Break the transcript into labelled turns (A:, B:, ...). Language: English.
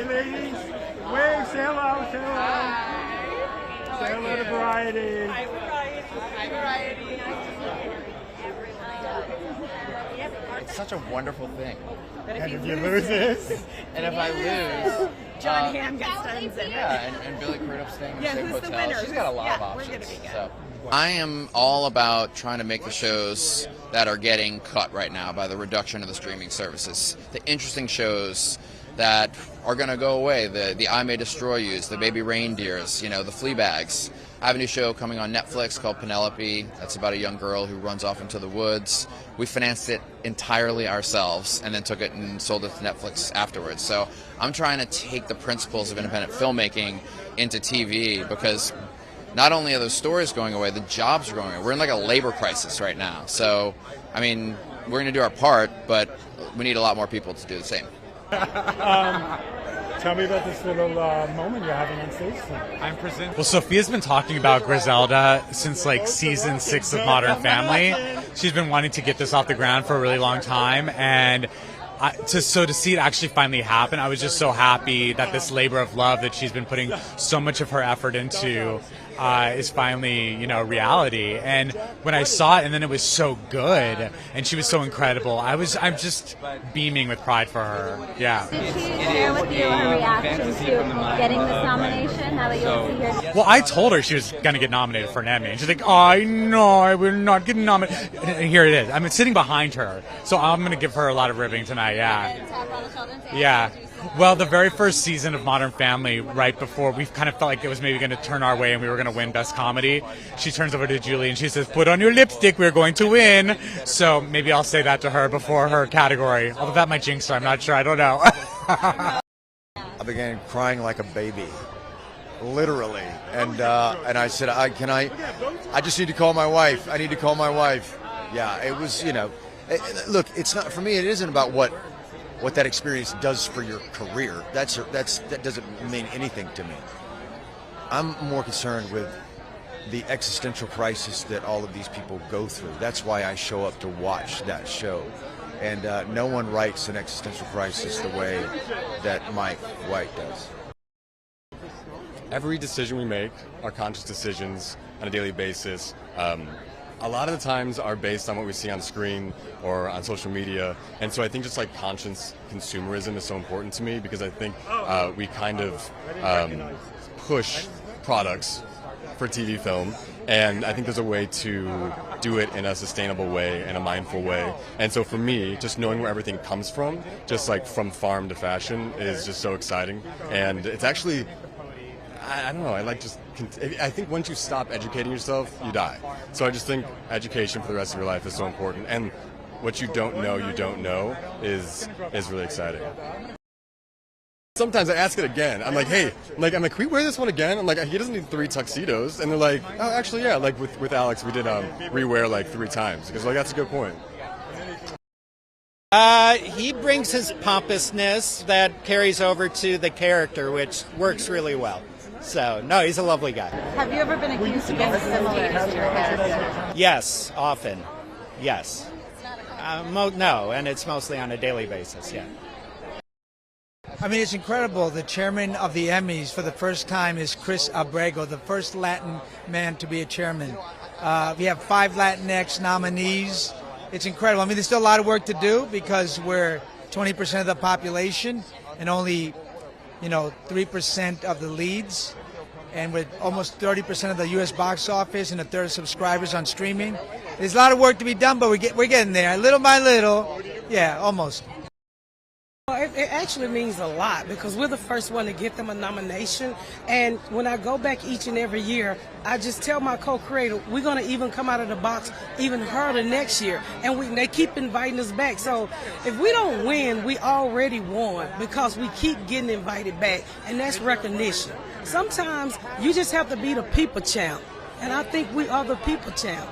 A: Hey, ladies. Wave, say hello, say hello.
B: Hi.
A: Say hello to Variety.
B: Hi, Variety. Hi, Variety.
C: It's such a wonderful thing.
A: And if you lose this?
C: And if I lose...
B: John Hamm gets done.
C: Yeah, and Billy Crudup staying in the same
B: who's the
C: hotel.
B: winner?
C: She's got a lot of
B: We're
C: options.
B: gonna be good.
C: So. I am all about trying to make the shows that are getting cut right now by the reduction of the streaming services. The interesting shows that are going to go away, the I May Destroy Yous, the Baby Reindeers, the Fleabags. I have a new show coming on Netflix called Penelope. That's about a young girl who runs off into the woods. We financed it entirely ourselves and then took it and sold it to Netflix afterwards. So I'm trying to take the principles of independent filmmaking into TV because not only are those stories going away, the jobs are going away. We're in like a labor crisis right now. So, I mean, we're going to do our part, but we need a lot more people to do the same.
A: Tell me about this little moment you're having on stage tonight.
D: Well, Sophia's been talking about Griselda since like season 6 of Modern Family. She's been wanting to get this off the ground for a really long time, and to see it actually finally happen, I was just so happy that this labor of love that she's been putting so much of her effort into is finally, reality. And when I saw it, and then it was so good, and she was so incredible, I'm just beaming with pride for her. Yeah.
E: Did she share with you her reaction to getting this nomination? Now that you'll see her.
D: Well, I told her she was going to get nominated for an Emmy, and she's like, "I know, I will not get nominated." And here it is. I'm sitting behind her, so I'm going to give her a lot of ribbing tonight. Yeah. Well, the very first season of Modern Family, right before we kind of felt like it was maybe going to turn our way and we were going to win Best Comedy, she turns over to Julie and she says, "Put on your lipstick, we're going to win." So maybe I'll say that to her before her category. Although that might jinx her, I'm not sure. I don't know.
F: I began crying like a baby, literally, and I said, I just need to call my wife. I need to call my wife. Yeah, it was, look, it's not for me. It isn't about what that experience does for your career. That doesn't mean anything to me. I'm more concerned with the existential crisis that all of these people go through. That's why I show up to watch that show. And no one writes an existential crisis the way that Mike White does.
G: Every decision we make are conscious decisions on a daily basis. A lot of the times are based on what we see on screen or on social media, and so I think just like conscious consumerism is so important to me because I think we kind of push products for TV film, and I think there's a way to do it in a sustainable way and a mindful way. And so for me, just knowing where everything comes from, just like from farm to fashion, is just so exciting. And it's actually, I don't know, I think once you stop educating yourself, you die. So I just think education for the rest of your life is so important. And what you don't know is really exciting. Sometimes I ask it again. I'm like, hey, can we wear this one again? I'm like, he doesn't need 3 tuxedos. And they're like, oh, actually, yeah. Like with Alex, we did rewear like 3 times. Because that's a good point.
H: He brings his pompousness that carries over to the character, which works really well. So, no, he's a lovely guy.
E: Have you ever been accused of being similar to your character?
H: Yes, often. Yes. No, and it's mostly on a daily basis, yeah.
I: I mean, it's incredible. The chairman of the Emmys for the first time is Chris Abrego, the first Latin man to be a chairman. We have 5 Latinx nominees. It's incredible. I mean, there's still a lot of work to do because we're 20% of the population and only 3% of the leads, and with almost 30% of the U.S. box office and a third of subscribers on streaming. There's a lot of work to be done, but we're getting there, little by little. Yeah, almost.
J: It actually means a lot because we're the first one to get them a nomination. And when I go back each and every year, I just tell my co-creator, we're going to even come out of the box even harder next year. And they keep inviting us back. So if we don't win, we already won because we keep getting invited back. And that's recognition. Sometimes you just have to be the people champ. And I think we are the people champ.